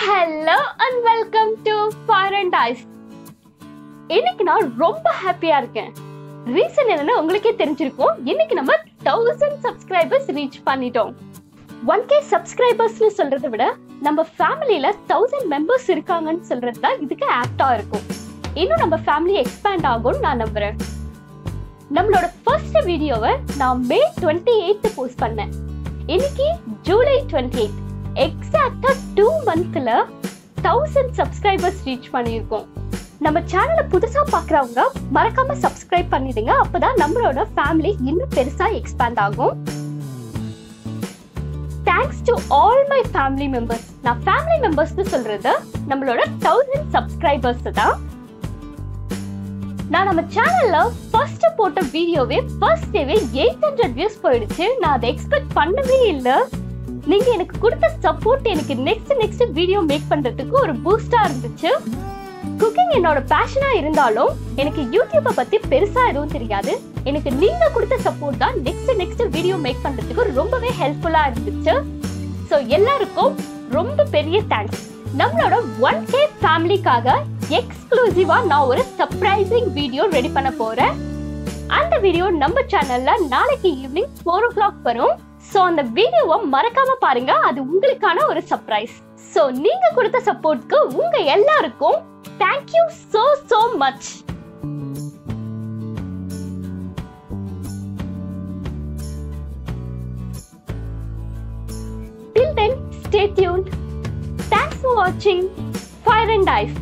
Hello and welcome to Fire and Ice. இன்னைக்கு நான் ரொம்ப ஹாப்பியா இருக்கேன். ரீசன் என்னன்னா உங்களுக்கே தெரிஞ்சிருக்கும். இன்னைக்கு நம்ம 1000 subscribers ரீச் பண்ணிட்டோம். 1k subscribersனு சொல்றதை விட நம்ம ஃபேமிலில 1000 members இருக்காங்கன்னு சொல்றது தான் இதுக்கு ஆப்டா இருக்கும். இன்னும் நம்ம ஃபேமிலி எக்ஸ்பேண்ட் ஆகும்னு நான் நம்புறேன். நம்மளோட ஃபர்ஸ்ட் வீடியோவை நான் மே 28 போஸ்ட் பண்ணேன். இன்னைக்கு ஜூலை 28. எக்ஸாக்டா 2 monthsல 1000 subscribers ரீச் பண்ணியிருக்கோம். நம்ம சேனலை புதுசா பாக்குறவங்க மறக்காம சப்ஸ்கிரைப் பண்ணிடுங்க. அப்பதான் நம்மளோட ஃபேமிலி இன்னும் பெருசா எக்ஸ்பேண்ட் ஆகும். Thanks to all my family members. நான் ஃபேமிலி மெம்பர்ஸ்னு சொல்றது நம்மளோட 1000 சப்ஸ்கிரைபர்ஸ் தான். நான் நம்ம சேனல்ல ஃபர்ஸ்ட் போட்ட வீடியோவே ஃபர்ஸ்ட் டேவே 800 வியூஸ் போயிடுச்சு. நான் அதை எக்ஸ்பெக்ட் பண்ணவே இல்லை. நீங்க எனக்கு கொடுத்த சப்போர்ட் எனக்கு நெக்ஸ்ட் வீடியோ மேக் பண்றதுக்கு ஒரு பூஸ்டா இருந்துச்சு. குக்கிங் என்னோட பேஷனா இருந்தாலும் எனக்கு யூடியூபை பத்தி பெருசா எதுவும் தெரியாது. எனக்கு நீங்க கொடுத்த சப்போர்ட் தான் நெக்ஸ்ட் வீடியோ மேக் பண்றதுக்கு ரொம்பவே ஹெல்ப்ஃபுல்லா இருந்துச்சு. சோ எல்லாருக்கும் ரொம்ப பெரிய தேங்க்ஸ். நம்மளோட 1k ஃபேமிலிக்காக எக்ஸ்க்ளூசிவா நான் ஒரு சர்ப்ரைசிங் வீடியோ ரெடி பண்ண போறேன். அந்த வீடியோ நம்ம சேனல்ல நாளைக்கு ஈவினிங் 4 o'clock வரும். சோ அந்த வீடியோவை மறக்காம பாருங்க. அது உங்களுக்கான ஒரு சர்ப்ரைஸ். சோ நீங்க கொடுத்த சப்போர்ட்க்கு உங்க எல்லாருக்கும் thank you so much. Till then, stay tuned. Thanks for watching Fire and Ice.